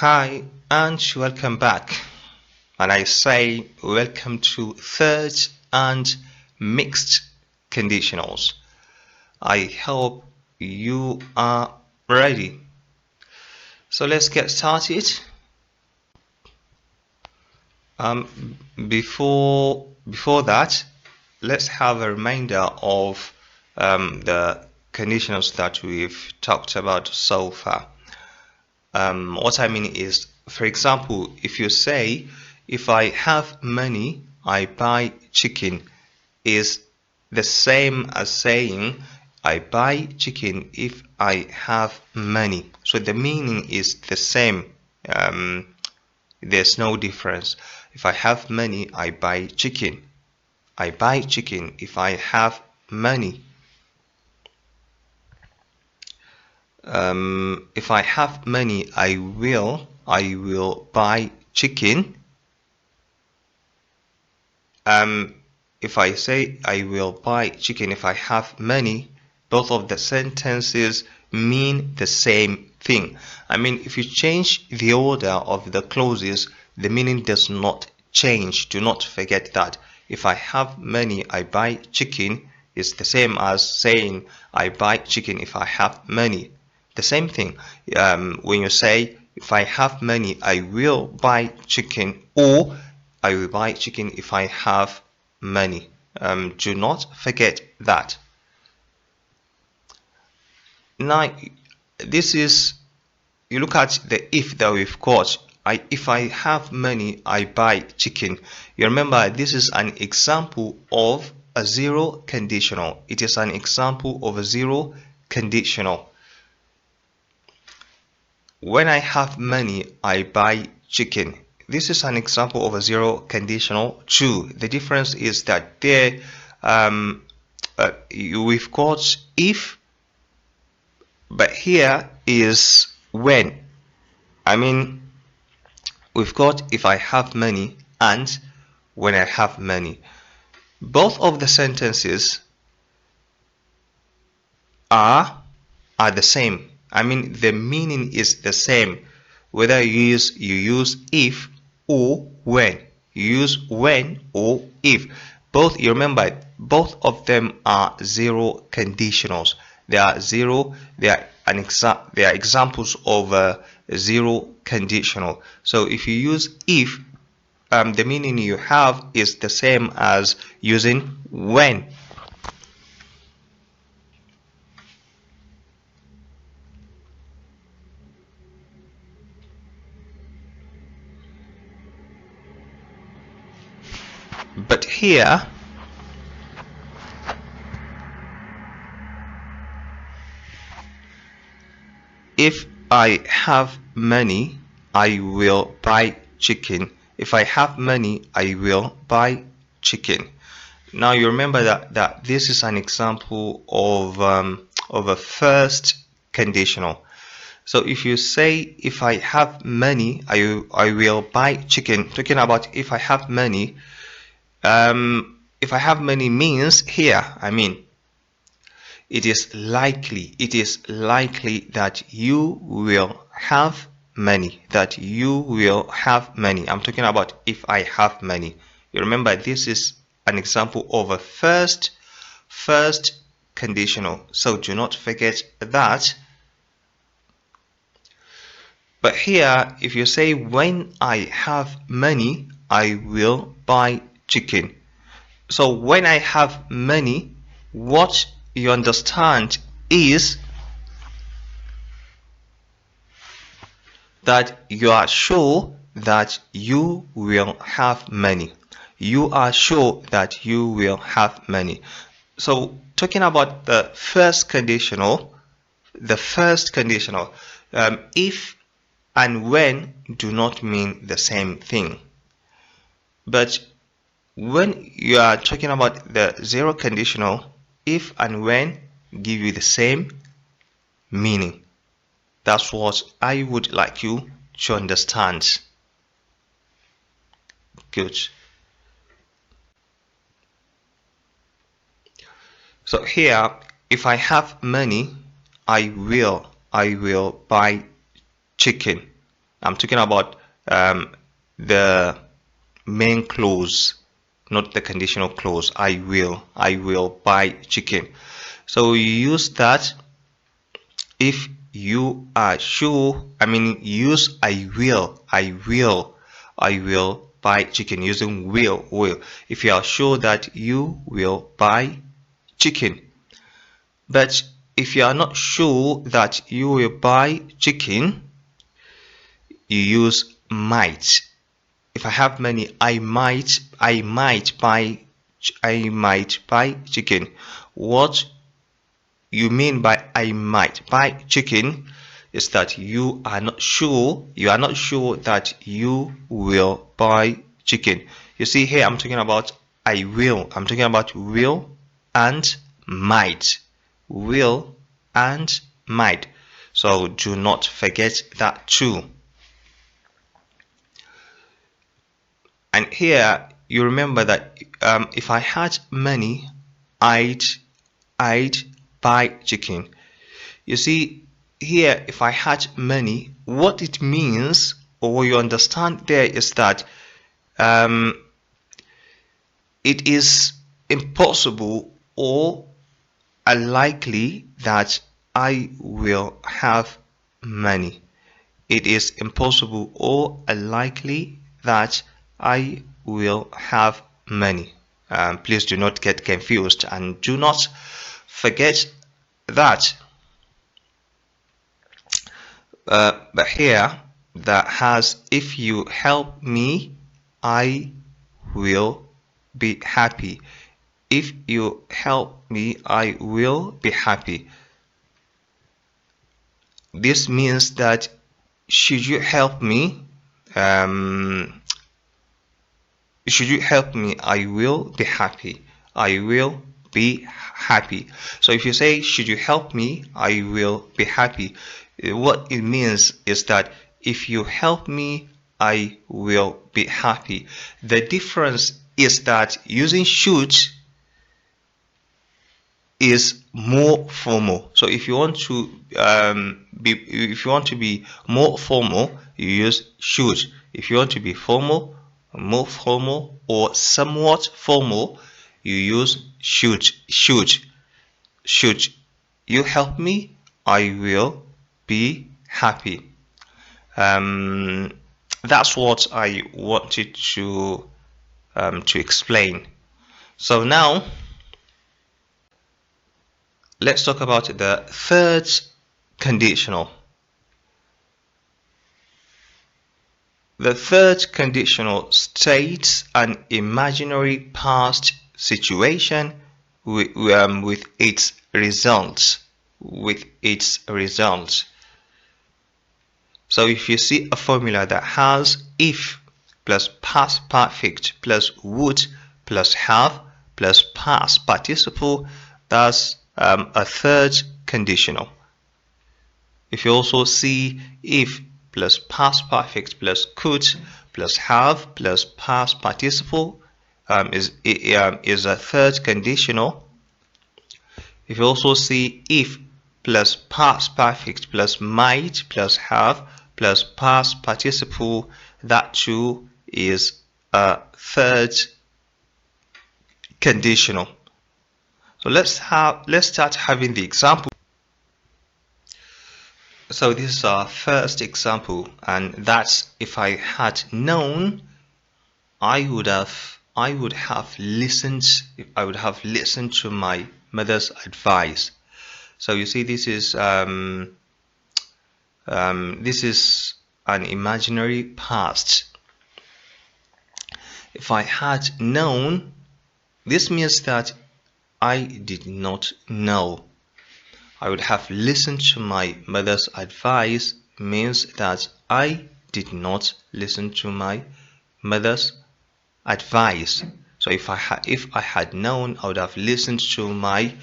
Hi and welcome back. And I say welcome to third and mixed conditionals. I hope you are ready. So let's get started. Before that, let's have a reminder of the conditionals that we've talked about so far. What I mean is, for example, if you say, if I have money, I buy chicken, is the same as saying, I buy chicken if I have money. So the meaning is the same. There's no difference. If I have money, I buy chicken. I buy chicken if I have money. If I have money, I will buy chicken. If I say I will buy chicken if I have money, both of the sentences mean the same thing. I mean, if you change the order of the clauses, the meaning does not change. Do not forget that. If I have money, I buy chicken is the same as saying I buy chicken if I have money. The same thing when you say if I have money, I will buy chicken, or I will buy chicken if I have money. Do not forget that. Now, this is, you look at the if that we've got. If I have money, I buy chicken. You remember, this is an example of a zero conditional. It is an example of a zero conditional. When I have money, I buy chicken. This is an example of a zero conditional too. The difference is that there we've got if, but here is when. I mean, we've got if I have money and when I have money. Both of the sentences are the same. I mean, the meaning is the same whether you use if or when. You use when or if. Both, you remember, both of them are zero conditionals. They are zero. They are examples of a zero conditional. So if you use if, the meaning you have is the same as using when. But here, if I have money, I will buy chicken. If I have money, I will buy chicken. Now you remember that this is an example of a first conditional. So if you say if I have money, I will buy chicken. Talking about if I have money. If I have money means here, I mean, it is likely that you will have money, I'm talking about if I have money. You remember, this is an example of a first conditional, so do not forget that. But here, if you say when I have money, I will buy chicken. So when I have money, what you understand is that you are sure that you will have money. You are sure that you will have money. So talking about the first conditional, if and when do not mean the same thing. But when you are talking about the zero conditional, if and when give you the same meaning. That's what I would like you to understand. Good. So here, if I have money, I will buy chicken. I'm talking about the main clause, not the conditional clause. I will buy chicken. So you use that if you are sure. Use I will buy chicken, using will. If you are sure that you will buy chicken. But if you are not sure that you will buy chicken, you use might. If I have money, I might buy chicken. What you mean by I might buy chicken is that you are not sure that you will buy chicken. You see here, I'm talking about I will. I'm talking about will and might. Will and might. So do not forget that too. And here you remember that if I had money, I'd buy chicken. You see here, if I had money, what it means, or what you understand there, is that it is impossible or unlikely that I will have money. It is impossible or unlikely that I will have money. Please do not get confused, and do not forget that. But here that has, if you help me, I will be happy. If you help me, I will be happy. This means that should you help me, I will be happy. I will be happy. So if you say should you help me, I will be happy, what it means is that if you help me, I will be happy. The difference is that using should is more formal. So if you want to be more formal, you use should. If you want to be formal, more formal, or somewhat formal, you use should. Should you help me, I will be happy. That's what I wanted to explain. So now let's talk about the third conditional. The third conditional states an imaginary past situation with its results. So if you see a formula that has if plus past perfect plus would plus have plus past participle, that's a third conditional. If you also see if plus past perfect plus could plus have plus past participle, is a third conditional. If you also see if plus past perfect plus might plus have plus past participle, that too is a third conditional. So let's start having the example. So this is our first example, and that's if I had known, I would have listened to my mother's advice. So you see, this is an imaginary past. If I had known, this means that I did not know. I would have listened to my mother's advice means that I did not listen to my mother's advice. So if I had known, I would have listened to my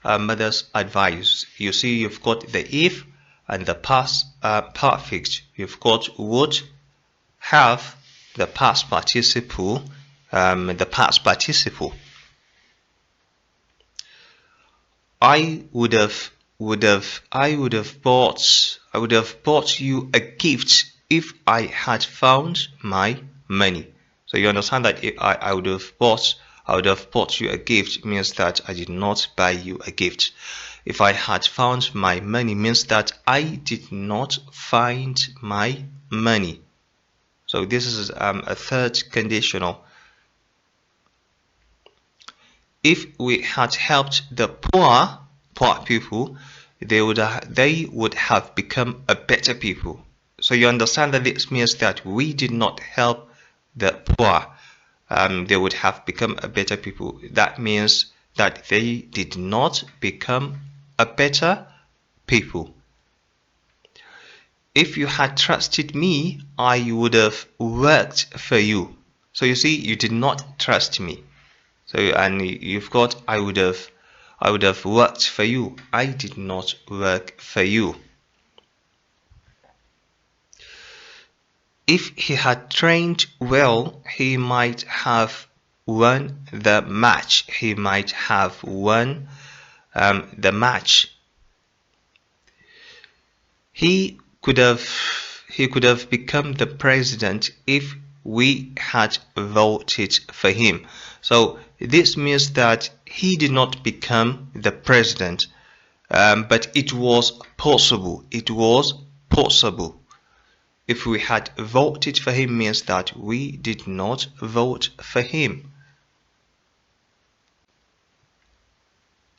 mother's advice. You see, you've got the if and the past perfect. You've got would, have, the past participle, I would have bought you a gift if I had found my money. So you understand that if I would have bought you a gift means that I did not buy you a gift. If I had found my money means that I did not find my money. So this is a third conditional. If we had helped the poor people, they would have become a better people. So you understand that this means that we did not help the poor. They would have become a better people. That means that they did not become a better people. If you had trusted me, I would have worked for you. So you see, you did not trust me. So and you've got I would have worked for you. I did not work for you. If he had trained well, he might have won the match. He might have won the match. He could have become the president if we had voted for him. So this means that he did not become the president, but it was possible. It was possible. If we had voted for him means that we did not vote for him.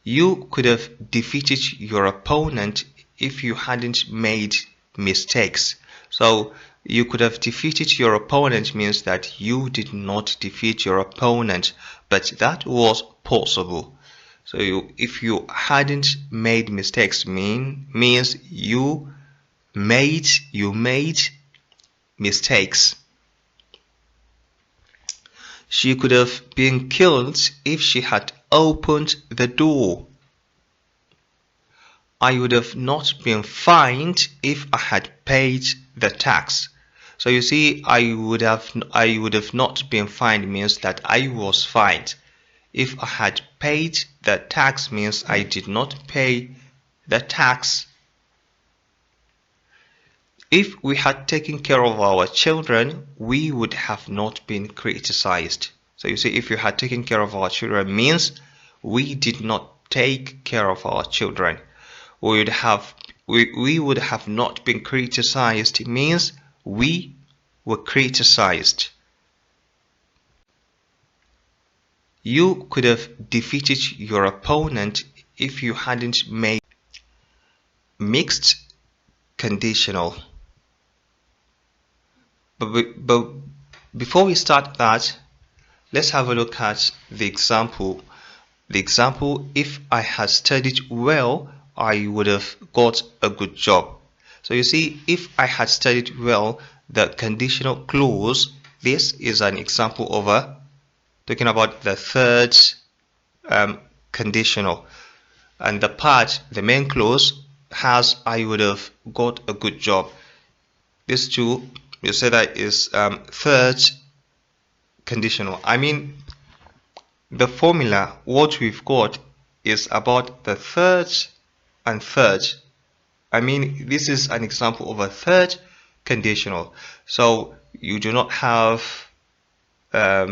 You could have defeated your opponent if you hadn't made mistakes. So you could have defeated your opponent means that you did not defeat your opponent, but that was possible. So if you hadn't made mistakes means you made mistakes. She could have been killed if she had opened the door. I would have not been fined if I had paid the tax. So you see, I would have not been fined means that I was fined. If I had paid the tax means I did not pay the tax. If we had taken care of our children, we would have not been criticized. So you see, if you had taken care of our children means we did not take care of our children. We would have not been criticized. It means we were criticized. You could have defeated your opponent if you hadn't made mixed conditional. But before we start that, let's have a look at the example. The example, if I had studied well, I would have got a good job. So you see, if I had studied well, the conditional clause, this is an example of talking about the third conditional. And the main clause has I would have got a good job. This two, you say that is third conditional. I mean, the formula, what we've got is about the third and third. I mean, this is an example of a third conditional. So you do not have a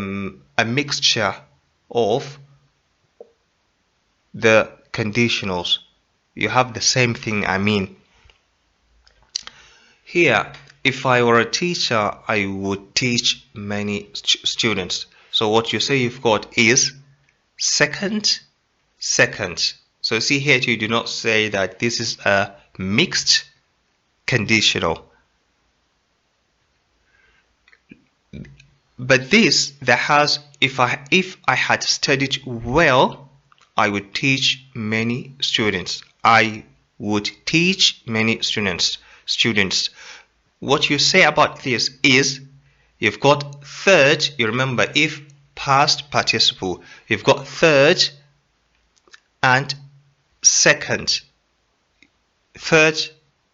mixture of the conditionals. You have the same thing. I mean, here, if I were a teacher, I would teach many students. So what you say you've got is second. So see here, you do not say that this is a mixed conditional. But this that has if I had studied well, I would teach many students. I would teach many students. What you say about this is you've got third. You remember, if past participle, you've got third and second. Third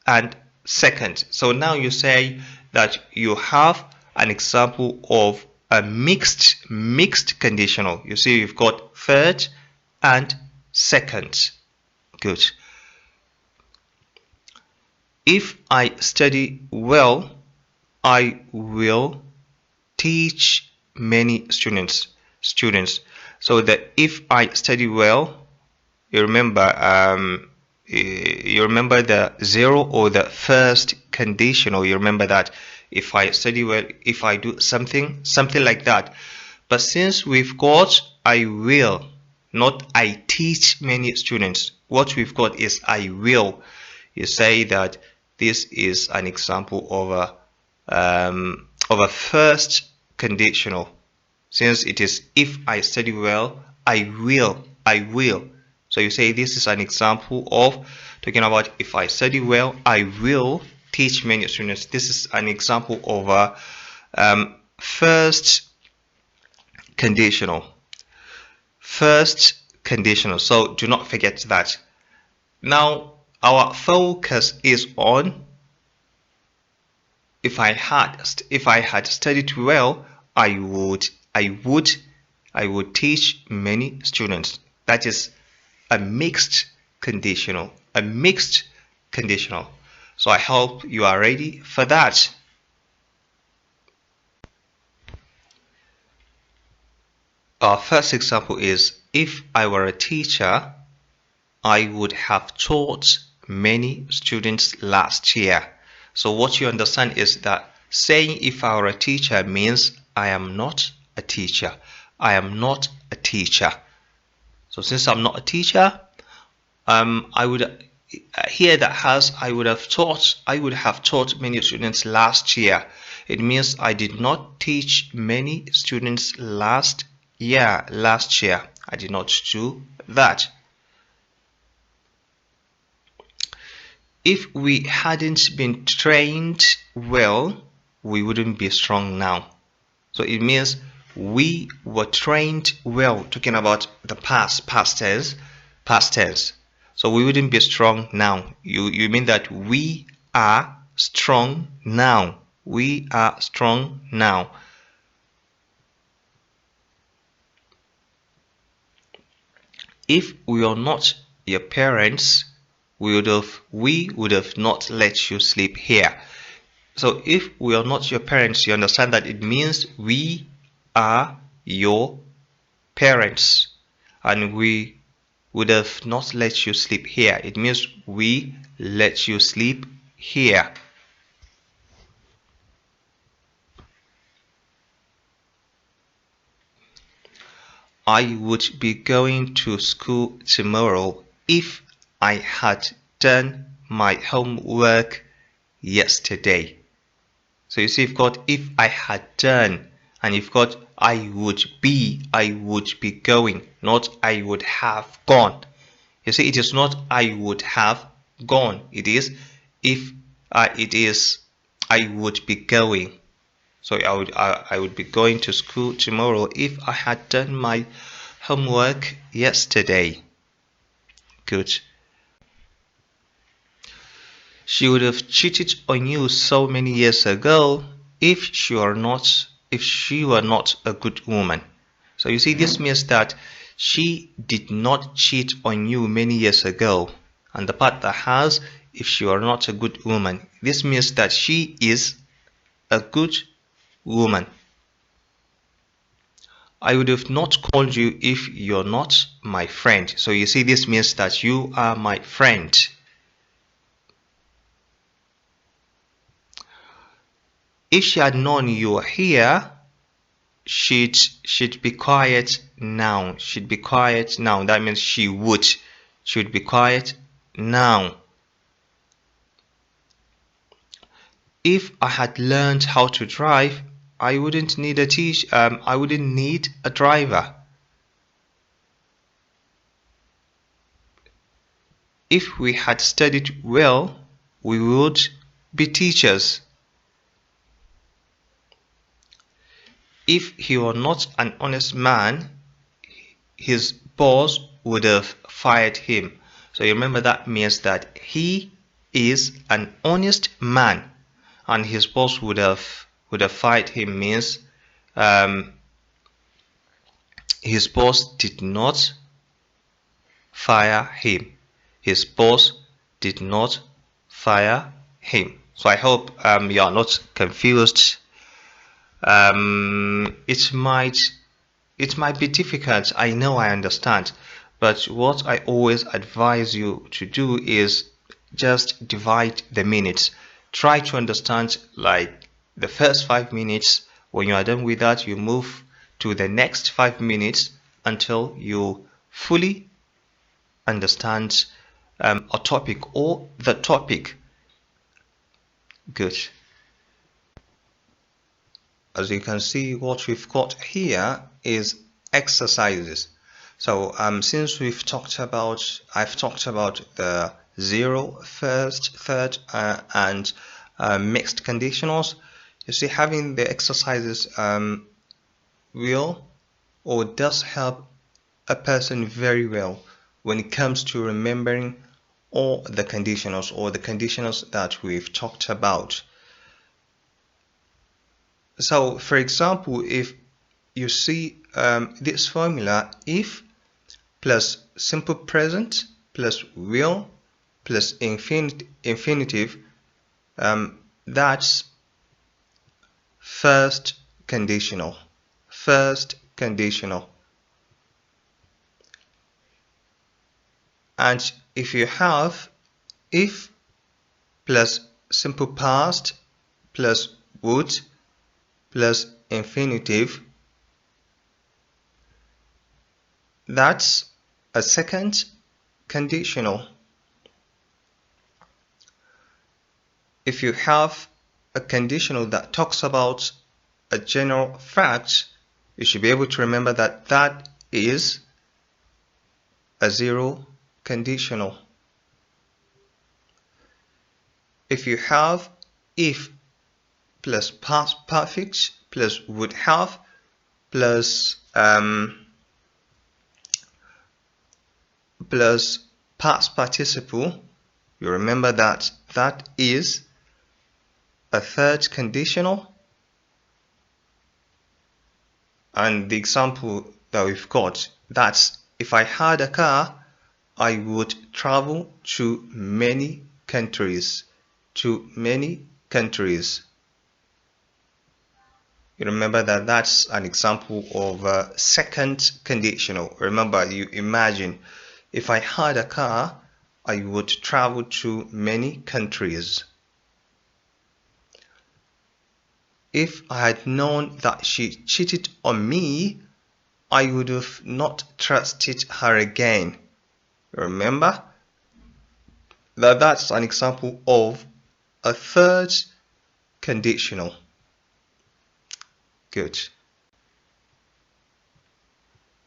and second. So now you say that you have an example of a mixed conditional. You see, you've got third and second. Good. If I study well, I will teach many students. So that if I study well, you remember the zero or the first conditional. You remember that if I study well, if I do something like that. But since we've got I will, not I teach many students, what we've got is I will. You say that this is an example of a first conditional. Since it is if I study well, I will. So you say this is an example of talking about if I study well, I will teach many students. This is an example of a first conditional. First conditional. So do not forget that. Now our focus is on if I had studied well, I would teach many students. That is a mixed conditional. So I hope you are ready for that. Our first example is if I were a teacher, I would have taught many students last year. So what you understand is that saying if I were a teacher means I am not a teacher. I am not a teacher. So since I'm not a teacher, I would here that has I would have taught many students last year. It means I did not teach many students last year. I did not do that. If we hadn't been trained well, we wouldn't be strong now. So it means we were trained well, talking about the past tense. So we wouldn't be strong now. You mean that we are strong now. We are strong now. If we are not your parents, we would have not let you sleep here. So if we are not your parents, you understand that it means we are your parents and we would have not let you sleep here. It means we let you sleep here. I would be going to school tomorrow if I had done my homework yesterday. So you see, you've got if I had done, and you've got I would be going, not I would have gone. You see, it is not I would have gone. It is if it is I would be going. So I would be going to school tomorrow if I had done my homework yesterday. Good. She would have cheated on you so many years ago if she were not a good woman. So you see, this means that she did not cheat on you many years ago. And the part that has if she were not a good woman, this means that she is a good woman. I would have not called you if you're not my friend. So you see, this means that you are my friend. If she had known you were here, she'd be quiet now. She'd be quiet now. That means she would be quiet now. If I had learned how to drive, I wouldn't need a driver. If we had studied well, we would be teachers. If he were not an honest man, his boss would have fired him. So you remember that means that he is an honest man and his boss would have fired him, means his boss did not fire him. His boss did not fire him. So I hope you are not confused. It might be difficult. I know, I understand, but what I always advise you to do is just divide the minutes. Try to understand like the first 5 minutes. When you are done with that, you move to the next 5 minutes until you fully understand a topic or the topic. Good. As you can see, what we've got here is exercises. So since I've talked about the zero, first, third, and mixed conditionals. You see, having the exercises will or does help a person very well when it comes to remembering all the conditionals or the conditionals that we've talked about. So, for example, if you see this formula, if plus simple present plus will plus infinitive, that's first conditional. First conditional. And if you have if plus simple past plus would plus infinitive, that's a second conditional. If you have a conditional that talks about a general fact, you should be able to remember that that is a zero conditional. If you have if plus past perfect plus would have plus plus past participle, you remember that that is a third conditional. And the example that we've got, that's if I had a car, I would travel to many countries. To many countries. You remember that that's an example of a second conditional. Remember, you imagine, if I had a car, I would travel to many countries. If I had known that she cheated on me, I would have not trusted her again. Remember that that's an example of a third conditional. Good.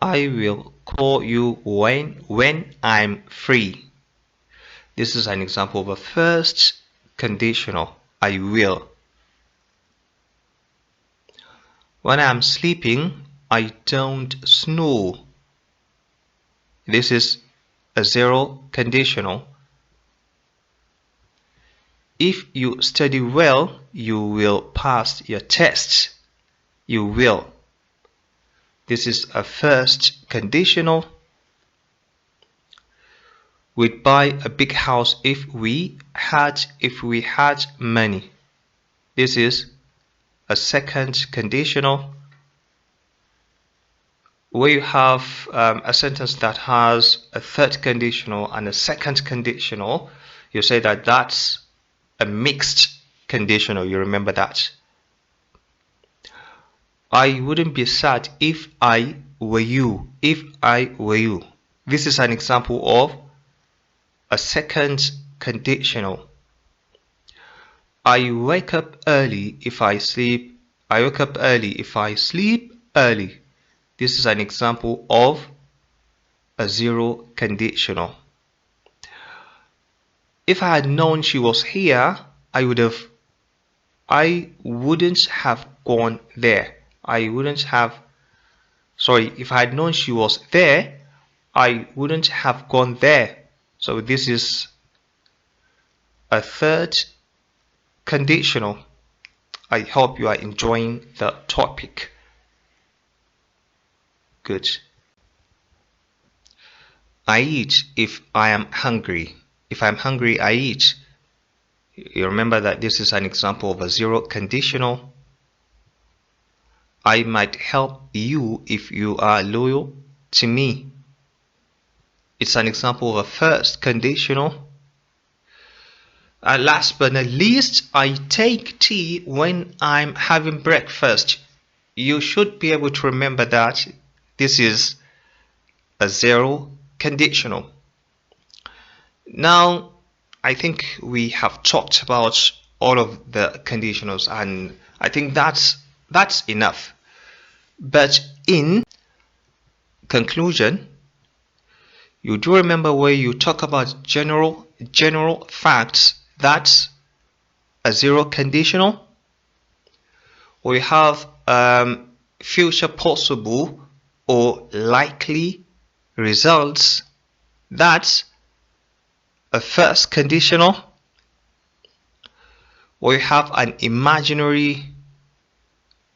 I will call you when I'm free. This is an example of a first conditional. I will. When I'm sleeping, I don't snore. This is a zero conditional. If you study well, you will pass your tests. You will. This is a first conditional. We'd buy a big house if we had money. This is a second conditional. Where you have a sentence that has a third conditional and a second conditional, you say that that's a mixed conditional. You remember that. I wouldn't be sad if I were you. If I were you. This is an example of a second conditional. I wake up early if I sleep. I wake up early if I sleep early. This is an example of a zero conditional. If I had known she was here, I wouldn't have gone there. If I had known she was there, I wouldn't have gone there. So this is a third conditional. I hope you are enjoying the topic. Good. I eat if I am hungry. If I'm hungry, I eat. You remember that this is an example of a zero conditional. I might help you if you are loyal to me. It's an example of a first conditional. And last but not least, I take tea when I'm having breakfast. You should be able to remember that this is a zero conditional. Now, I think we have talked about all of the conditionals, and I think that's enough. But in conclusion, you do remember where you talk about general facts. That's a zero conditional. We have future possible or likely results. That's a first conditional. We have an imaginary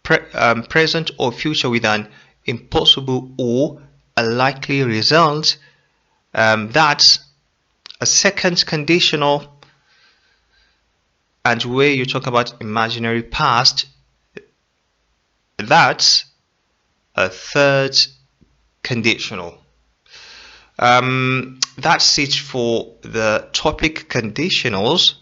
present or future with an impossible or a likely result. That's a second conditional. And where you talk about imaginary past, that's a third conditional. That's it for the topic conditionals.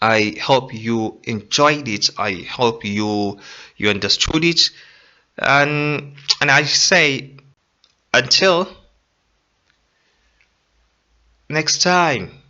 I hope you enjoyed it. I hope you understood it. And I say until next time.